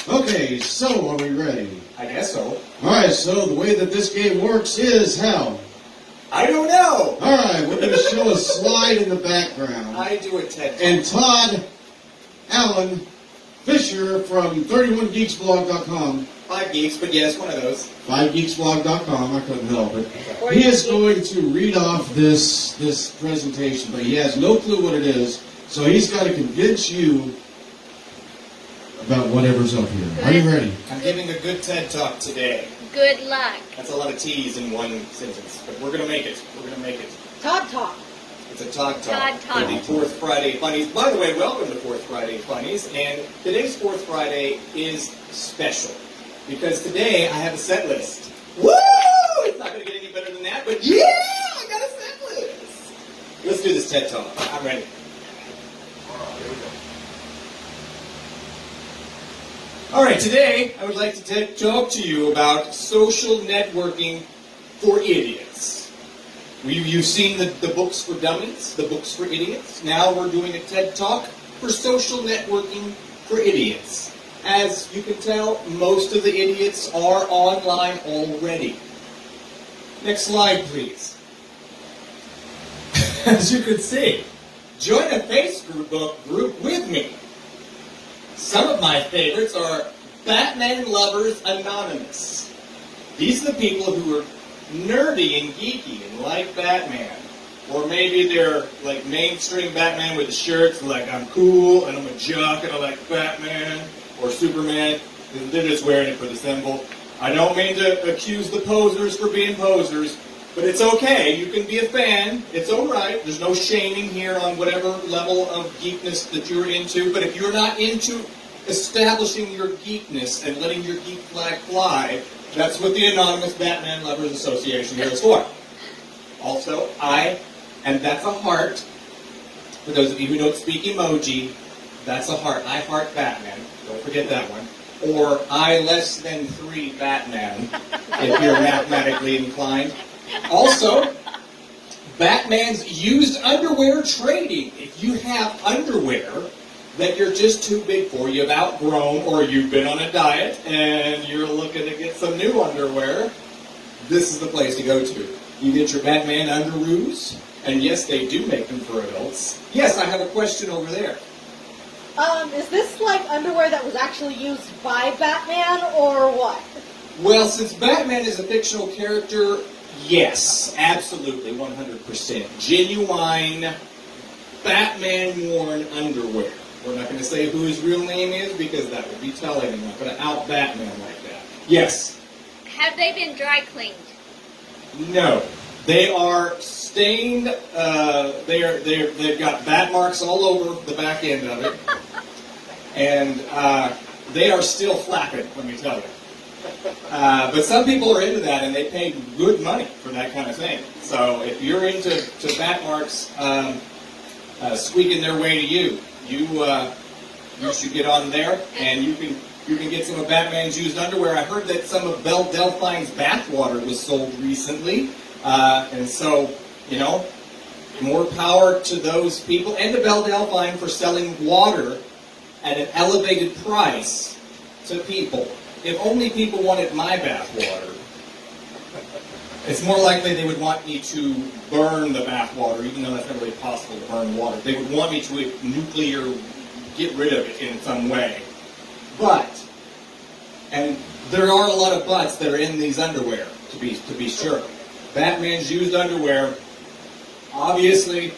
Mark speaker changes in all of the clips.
Speaker 1: Okay, so are we ready?
Speaker 2: I guess so.
Speaker 1: Alright, so the way that this game works is how?
Speaker 2: I don't know.
Speaker 1: Alright, we're going to show a slide in the background.
Speaker 2: I do a TED Talk.
Speaker 1: And Todd Fischer from 31geeksblog.com.
Speaker 2: 5 geeks, but yes, one of those.
Speaker 1: 5geeksblog.com, I couldn't help it. He is going to read off this presentation, but he has no clue what it is, so he's got to convince you about whatever's up here. Are you ready?
Speaker 2: I'm giving a good TED Talk today.
Speaker 3: Good luck.
Speaker 2: That's a lot of T's in one sentence, but we're going to make it. We're going to make it.
Speaker 4: Todd Talk.
Speaker 2: It's a Todd Talk.
Speaker 3: Todd Talk.
Speaker 2: For the Fourth Friday Funnies. By the way, welcome to Fourth Friday Funnies. And today's Fourth Friday is special because today I have a set list. Woo! It's not going to get any better than that, but yeah, I got a set list. Let's do this TED Talk. I'm ready. All right, today I would like to talk to you about social networking for idiots. You've seen the books for dummies, the books for idiots. Now we're doing a TED Talk for social networking for idiots. As you can tell, most of the idiots are online already. Next slide, please. As you can see, join a Facebook group with me. Some of my favorites are Batman Lovers Anonymous. These are the people who are nerdy and geeky and like Batman. Or maybe they're like mainstream Batman with the shirts, like I'm cool and I'm a jock and I like Batman. Or Superman. They're just wearing it for the symbol. I don't mean to accuse the posers for being posers, but it's okay. You can be a fan. It's all right. There's no shaming here on whatever level of geekness that you're into. But if you're not into establishing your geekness and letting your geek flag fly, that's what the Anonymous Batman Lovers Association here is for. Also, and that's a heart. For those of you who don't speak emoji, that's a heart. I heart Batman. Don't forget that one. Or I less than 3 Batman, if you're mathematically inclined. Also, Batman's used underwear trading. If you have underwear that you're just too big for, you've outgrown, or you've been on a diet and you're looking to get some new underwear, this is the place to go to. You get your Batman underoos, and yes, they do make them for adults. Yes, I have a question over there.
Speaker 4: Is this like underwear that was actually used by Batman, or what?
Speaker 2: Well, since Batman is a fictional character, yes, absolutely, 100%. Genuine Batman-worn underwear. We're not going to say who his real name is because that would be telling. I'm not going to out Batman like that. Yes?
Speaker 3: Have they been dry cleaned?
Speaker 2: No. They are stained. They've got bat marks all over the back end of it. And they are still flapping, let me tell you. But some people are into that, and they pay good money for that kind of thing. So if you're into bat marks squeaking their way to you, you should get on there, and you can get some of Batman's used underwear. I heard that some of Belle Delphine's bathwater was sold recently, and so, more power to those people, and to Belle Delphine for selling water at an elevated price to people. If only people wanted my bathwater, it's more likely they would want me to burn the bathwater, even though that's not really possible to burn water. They would want me to nuclear get rid of it in some way. But, and there are a lot of buts that are in these underwear, to be sure. Batman's used underwear, obviously.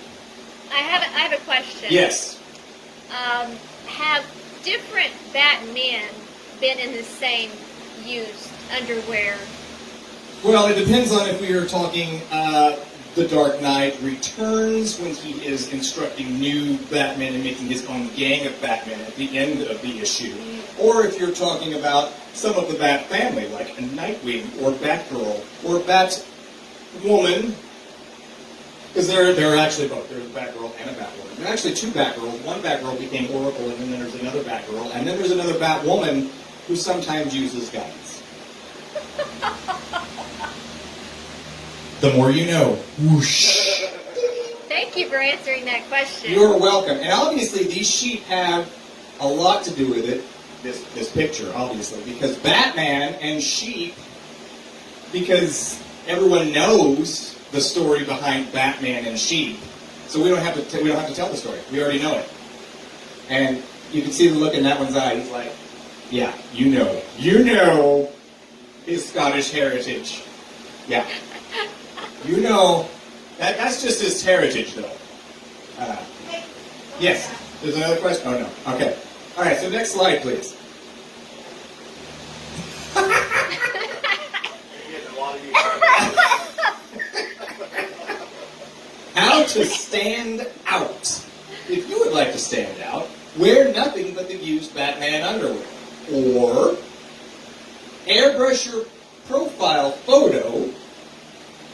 Speaker 3: I have a question.
Speaker 2: Yes.
Speaker 3: Have different Batmen been in the same used underwear?
Speaker 2: Well, it depends on if we are talking The Dark Knight Returns, when he is instructing new Batman and making his own gang of Batman at the end of the issue. Or if you're talking about some of the Bat family, like a Nightwing, or Batgirl, or Batwoman. Because there are actually both. There's a Batgirl and a Batwoman. There are actually 2 Batgirls. One Batgirl became Oracle, and then there's another Batgirl. And then there's another Batwoman who sometimes uses guns. The more you know. Whoosh.
Speaker 3: Thank you for answering that question.
Speaker 2: You're welcome. And obviously these sheep have a lot to do with it. this picture, obviously, because Batman and sheep, because everyone knows the story behind Batman and sheep, so we don't have to tell the story. We already know it. And you can see the look in that one's eye. He's like, yeah, you know his Scottish heritage. Yeah. You know, that's just his heritage, though. Yes. There's another question? Oh, no. Okay. All right, so next slide, please. How to stand out. If you would like to stand out, wear nothing but the used Batman underwear. Or airbrush your profile photo.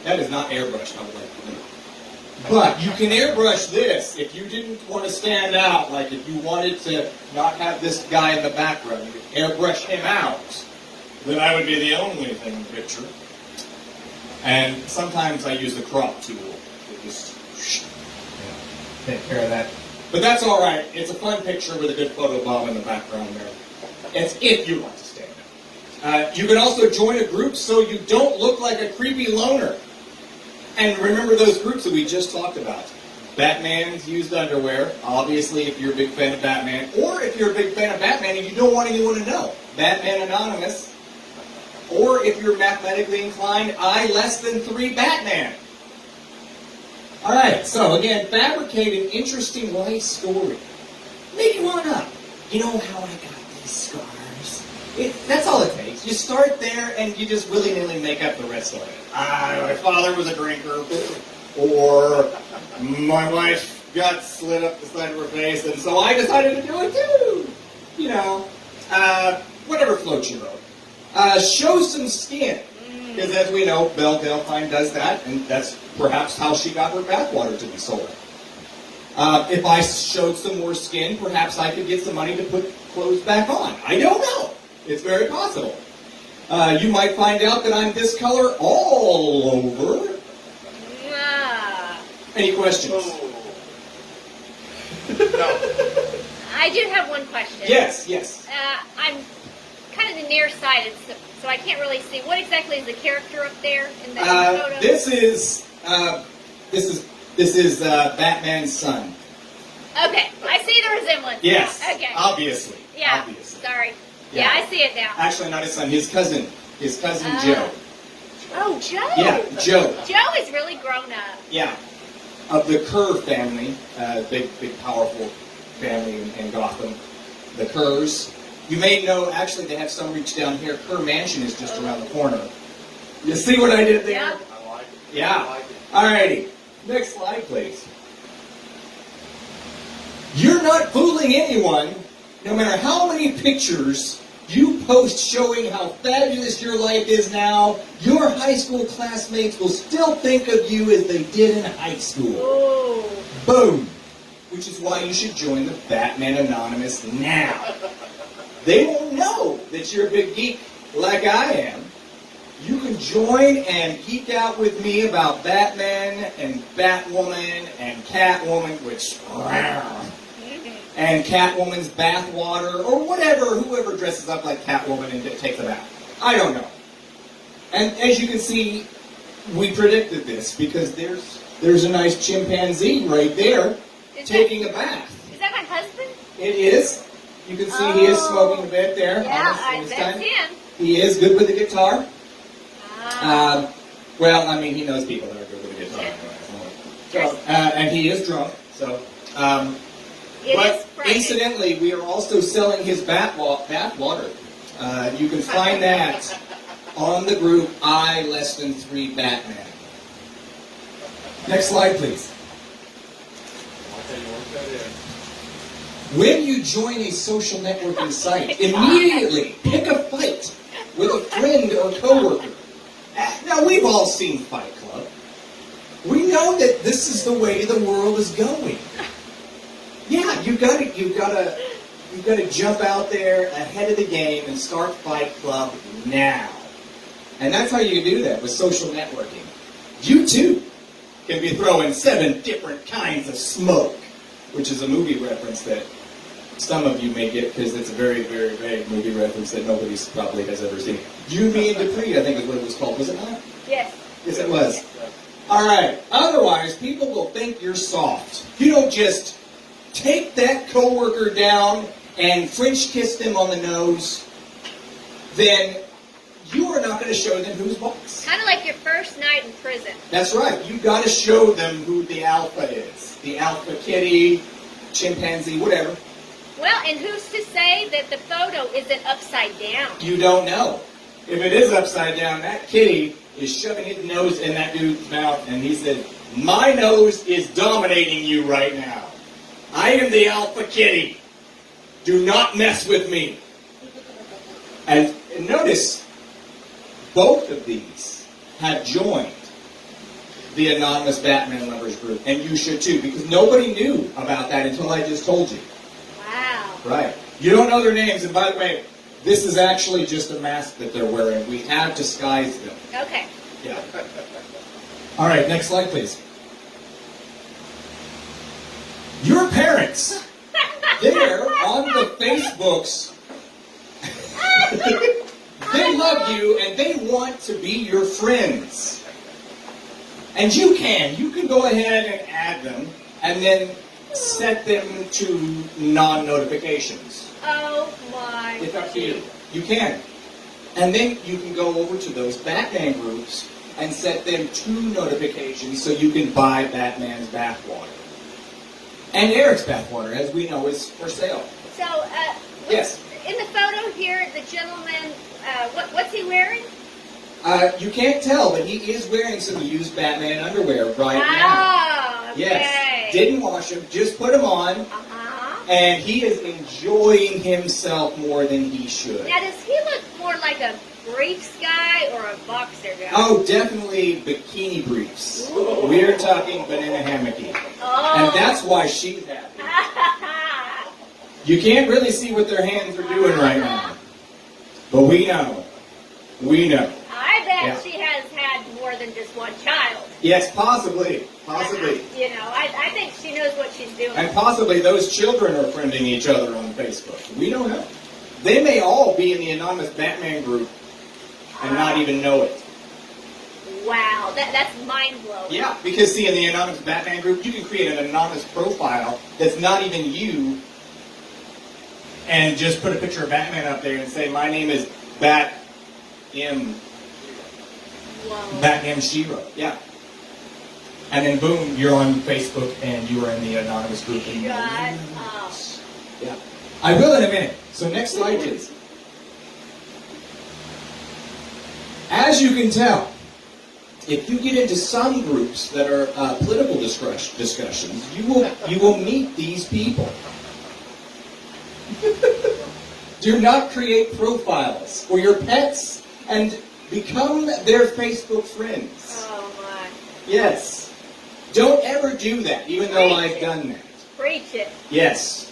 Speaker 2: That is not airbrushed, I would like to know. But you can airbrush this if you didn't want to stand out, like if you wanted to not have this guy in the background, you could airbrush him out. Then I would be the only thing in the picture. And sometimes I use the crop tool to just take care of that. But that's all right. It's a fun picture with a good photo bomb in the background there. It's if you want to stand out. You can also join a group so you don't look like a creepy loner. And remember those groups that we just talked about. Batman's used underwear, obviously if you're a big fan of Batman, or if you're a big fan of Batman and you don't want anyone to know. Batman Anonymous. Or if you're mathematically inclined, I less than 3 Batman. Alright, so again, fabricate an interesting life story. Make one up. You know how I got these scars? That's all it takes. You start there and you just willy-nilly make up the rest of it. My father was a drinker, or my wife got slit up the side of her face, and so I decided to do it too. You know, whatever floats your boat. Show some skin, because as we know, Belle Delphine does that, and that's perhaps how she got her bathwater to be sold. If I showed some more skin, perhaps I could get some money to put clothes back on. I don't know. It's very possible. You might find out that I'm this color all over. Any questions?
Speaker 5: No.
Speaker 3: I do have one question.
Speaker 2: Yes.
Speaker 3: I'm kind of the nearsighted, so I can't really see. What exactly is the character up there in the photo?
Speaker 2: This is Batman's son.
Speaker 3: Okay, I see the resemblance.
Speaker 2: Yes.
Speaker 3: Okay.
Speaker 2: Obviously.
Speaker 3: Yeah.
Speaker 2: Obviously.
Speaker 3: Sorry. Yeah, I see it now.
Speaker 2: Actually, not his son. His cousin. His cousin Joe.
Speaker 3: Oh, Joe.
Speaker 2: Yeah, Joe.
Speaker 3: Joe is really grown up.
Speaker 2: Yeah. Of the Kerr family, big, powerful family in Gotham. The Kerrs. You may know, actually, they have some reach down here. Kerr Mansion is just around the corner. You see what I did there?
Speaker 3: Yeah.
Speaker 5: I like it.
Speaker 2: Yeah.
Speaker 5: I like it.
Speaker 2: Alrighty. Next slide, please. You're not fooling anyone, no matter how many pictures you post showing how fabulous your life is now. Your high school classmates will still think of you as they did in high school.
Speaker 3: Oh.
Speaker 2: Boom. Which is why you should join the Batman Anonymous now. They won't know that you're a big geek like I am. You can join and geek out with me about Batman and Batwoman and Catwoman, which... and Catwoman's bathwater, or whatever, whoever dresses up like Catwoman and takes a bath. I don't know. And as you can see, we predicted this, because there's a nice chimpanzee right there taking a bath.
Speaker 3: Is that my husband?
Speaker 2: It is. You can see he is smoking a bit there.
Speaker 3: Yeah, that's him.
Speaker 2: He is good with the guitar. Well, I mean, he knows people that are good with the guitar. So, and he is drunk, so... But incidentally, we are also selling his bath water. You can find that on the group I less than 3 Batman. Next slide, please. When you join a social networking site, immediately pick a fight with a friend or coworker. Now, we've all seen Fight Club. We know that this is the way the world is going. Yeah, you've got to jump out there ahead of the game and start Fight Club now. And that's how you do that with social networking. You too can be throwing 7 different kinds of smoke, which is a movie reference that some of you may get because it's a very, very vague movie reference that nobody probably has ever seen. You, Me, and Dupree, I think is what it was called. Was it not?
Speaker 3: Yes.
Speaker 2: Yes, it was. All right. Otherwise, people will think you're soft. You don't just take that coworker down and French kiss them on the nose, then you are not going to show them who's boss.
Speaker 3: Kind of like your first night in prison.
Speaker 2: That's right. You got to show them who the alpha is. The alpha kitty, chimpanzee, whatever.
Speaker 3: Well, and who's to say that the photo isn't upside down?
Speaker 2: You don't know. If it is upside down, that kitty is shoving his nose in that dude's mouth, and he said, "My nose is dominating you right now. I am the alpha kitty. Do not mess with me." And notice, both of these have joined the Anonymous Batman Lovers group, and you should too, because nobody knew about that until I just told you.
Speaker 3: Wow.
Speaker 2: Right. You don't know their names, and by the way, this is actually just a mask that they're wearing. We have disguised them.
Speaker 3: Okay.
Speaker 2: Yeah. All right, next slide, please. Your parents, they're on the Facebooks. They love you, and they want to be your friends. And you can go ahead and add them, and then set them to non-notifications.
Speaker 3: Oh my.
Speaker 2: It's up to you. You can. And then you can go over to those Batman groups and set them to notifications so you can buy Batman's bathwater. And Eric's bathwater, as we know, is for sale.
Speaker 3: So,
Speaker 2: Yes.
Speaker 3: in the photo here, the gentleman, what's he wearing?
Speaker 2: You can't tell, but he is wearing some used Batman underwear right now.
Speaker 3: Oh, okay.
Speaker 2: Yes. Didn't wash them, just put them on,
Speaker 3: Uh-huh.
Speaker 2: and he is enjoying himself more than he should.
Speaker 3: Now, does he look more like a briefs guy or a boxer guy?
Speaker 2: Oh, definitely bikini briefs.
Speaker 3: Ooh.
Speaker 2: We're talking banana hammocky.
Speaker 3: Oh.
Speaker 2: And that's why she's happy. You can't really see what their hands are doing right now. But we know. We know.
Speaker 3: I bet
Speaker 2: Yeah.
Speaker 3: she has had more than just one child.
Speaker 2: Yes, possibly. Possibly.
Speaker 3: You know, I think she knows what she's doing.
Speaker 2: And possibly those children are friending each other on Facebook. We don't know. They may all be in the Anonymous Batman group and not even know it.
Speaker 3: Wow, that's mind-blowing.
Speaker 2: Yeah, because see, in the Anonymous Batman group, you can create an anonymous profile that's not even you and just put a picture of Batman up there and say, "My name is Bat M.
Speaker 3: Whoa.
Speaker 2: Bat M. Shiro." Yeah. And then boom, you're on Facebook and you are in the anonymous group. And
Speaker 3: Shut up.
Speaker 2: yeah. I will in a minute. So next slide, please. As you can tell, if you get into some groups that are political discussions, you will meet these people. Do not create profiles for your pets and become their Facebook friends.
Speaker 3: Oh my.
Speaker 2: Yes. Don't ever do that, even though I've done that.
Speaker 3: Preach it.
Speaker 2: Yes.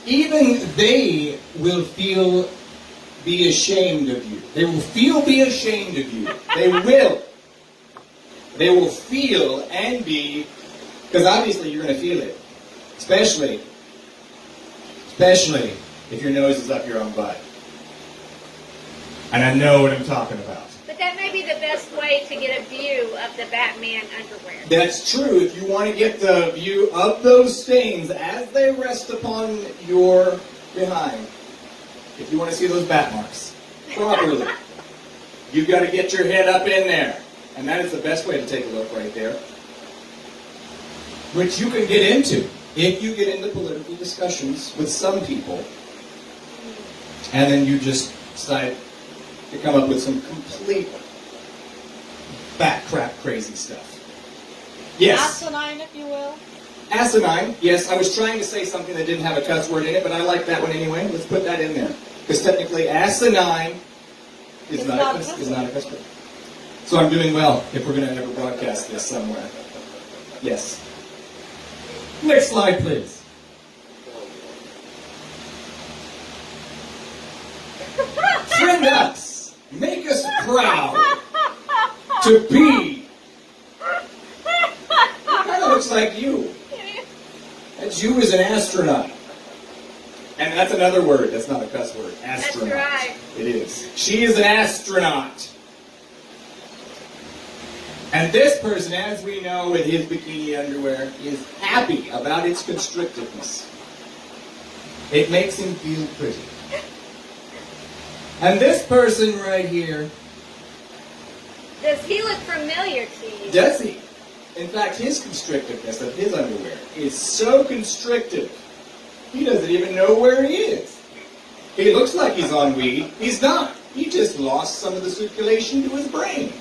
Speaker 2: Even they will be ashamed of you. They will be ashamed of you. They will. They will feel and be, because obviously you're going to feel it. Especially if your nose is up your own butt. And I know what I'm talking about.
Speaker 3: But that may be the best way to get a view of the Batman underwear.
Speaker 2: That's true. If you want to get the view of those stains as they rest upon your behind, if you want to see those bat marks properly, you've got to get your head up in there. And that is the best way to take a look right there. Which you can get into if you get into political discussions with some people. And then you just decide to come up with some complete bat crap crazy stuff. Yes.
Speaker 4: Asinine, if you will.
Speaker 2: Asinine. Yes, I was trying to say something that didn't have a cuss word in it, but I like that one anyway. Let's put that in there. Because technically asinine is not a cuss word. So I'm doing well if we're going to ever broadcast this somewhere. Yes. Next slide, please. Friend us. Make us proud to be. Kind of looks like you. That's you as an astronaut. that's another word. That's not a cuss word. Astronaut.
Speaker 3: That's right.
Speaker 2: It is. She is an astronaut. And this person, as we know with his bikini underwear, is happy about its constrictiveness. It makes him feel pretty. And this person right here,
Speaker 3: Does he look familiar to you?
Speaker 2: does he? In fact, his constrictiveness of his underwear is so constrictive, he doesn't even know where he is. He looks like he's on weed. He's not. He just lost some of the circulation to his brain.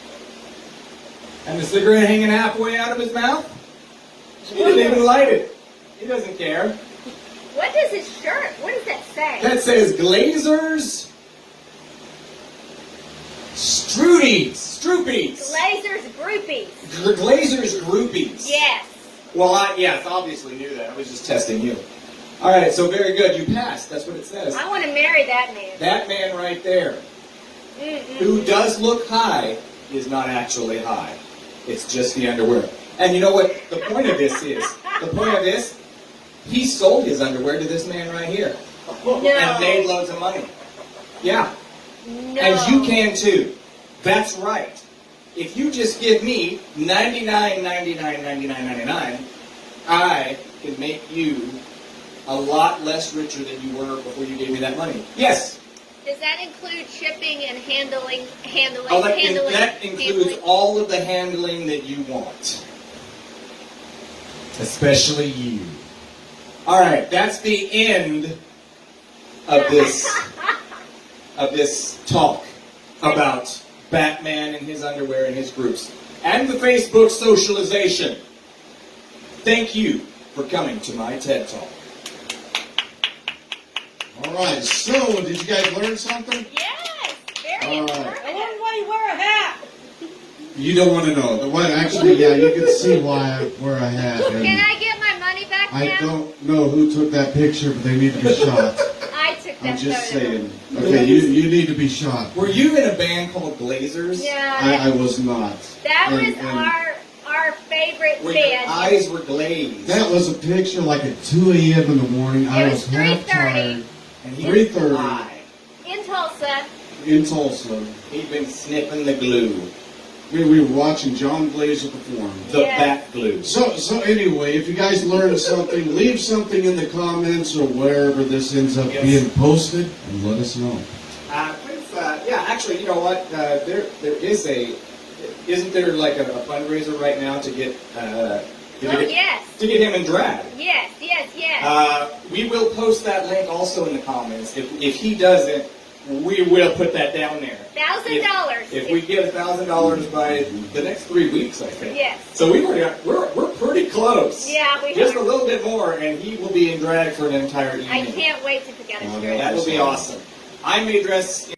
Speaker 2: And the cigarette hanging halfway out of his mouth? He didn't even light it. He doesn't care.
Speaker 3: What does his shirt? What does that say?
Speaker 2: That says Glazers Stroopies.
Speaker 3: Glazer's groupies.
Speaker 2: Glazers Groupies.
Speaker 3: Yes.
Speaker 2: Well, yes, obviously knew that. I was just testing you. All right, so very good. You passed. That's what it says.
Speaker 3: I want to marry that man.
Speaker 2: That man right there, who does look high, is not actually high. It's just the underwear. And you know what the point of this is? The point of this, he sold his underwear to this man right here.
Speaker 3: No.
Speaker 2: And made loads of money. Yeah.
Speaker 3: No.
Speaker 2: And you can too. That's right. If you just give me $99.99, I can make you a lot less richer than you were before you gave me that money. Yes.
Speaker 3: Does that include shipping and handling?
Speaker 2: Oh, that includes all of the handling that you want. Especially you. All right, that's the end of this talk about Batman and his underwear and his groups and the Facebook socialization. Thank you for coming to my TED Talk.
Speaker 1: All right, so did you guys learn something?
Speaker 3: Yes. Very
Speaker 1: All right.
Speaker 3: informative.
Speaker 4: I wonder why you wear a hat.
Speaker 1: You don't want to know. Actually, yeah, you can see why I wear a hat. And
Speaker 3: Can I get my money back now?
Speaker 1: I don't know who took that picture, but they need to be shot.
Speaker 3: I took that
Speaker 1: I'm just
Speaker 3: photo.
Speaker 1: saying. Okay, you need to be shot.
Speaker 2: Were you in a band called Glazers?
Speaker 3: Yeah.
Speaker 1: I was not.
Speaker 3: that
Speaker 1: And-
Speaker 3: was our favorite
Speaker 2: Where your
Speaker 3: band.
Speaker 2: eyes were glazed.
Speaker 1: That was a picture like at 2 a.m. in the morning. I
Speaker 3: It
Speaker 1: was
Speaker 3: was
Speaker 1: half
Speaker 3: 3:30.
Speaker 1: tired.
Speaker 2: And he
Speaker 1: 3:30.
Speaker 2: was high.
Speaker 3: In Tulsa.
Speaker 1: In Tulsa.
Speaker 2: He'd been sniffing the glue.
Speaker 1: We were watching John Glazer perform.
Speaker 2: The
Speaker 3: Yeah.
Speaker 2: bat glue.
Speaker 1: So anyway, if you guys learned something, leave something in the comments or wherever this ends up
Speaker 2: Yes.
Speaker 1: being posted, and let us know.
Speaker 2: Yeah, actually, you know what? There is isn't there like a fundraiser right now to get
Speaker 3: Yes.
Speaker 2: to get him in drag?
Speaker 3: Yes.
Speaker 2: We will post that link also in the comments. If he doesn't, we will put that down there.
Speaker 3: $1,000.
Speaker 2: If we get $1,000 by the next 3 weeks, I think.
Speaker 3: Yes.
Speaker 2: So we're pretty close.
Speaker 3: Yeah, we
Speaker 2: Just
Speaker 3: are.
Speaker 2: a little bit more, and he will be in drag for an entire evening.
Speaker 3: I can't wait to pick out his
Speaker 1: Oh,
Speaker 3: dress.
Speaker 2: That will be awesome. I may dress